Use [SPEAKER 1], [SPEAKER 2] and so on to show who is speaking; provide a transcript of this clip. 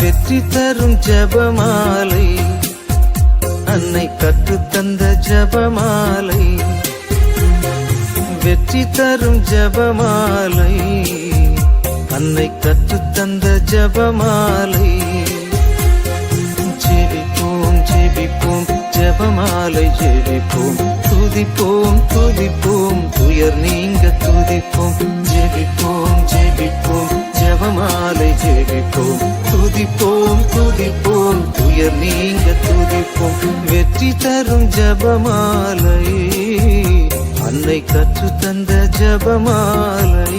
[SPEAKER 1] வெற்றி தரும் ஜெபமாலை, அன்னை கற்றுத்தந்த ஜெபமாலை. வெற்றி தரும் ஜெபமாலை, அன்னை கற்றுத்தந்த ஜெபமாலை. ஜெபிப்போம் ஜெபிப்போம் ஜெபமாலை ஜெபிப்போம், துதிப்போம் துதிப்போம் துயர் நீங்க துதிப்போம். ஜெபிப்போம் ஜெபிப்போம் ஜெபமாலை ஜெபிப்போம், துதிப்போம் துதிப்போம் துயர் நீங்க துதிப்போம். வெற்றி தரும் ஜெபமாலை, அன்னை கற்றுத்தந்த ஜெபமாலை.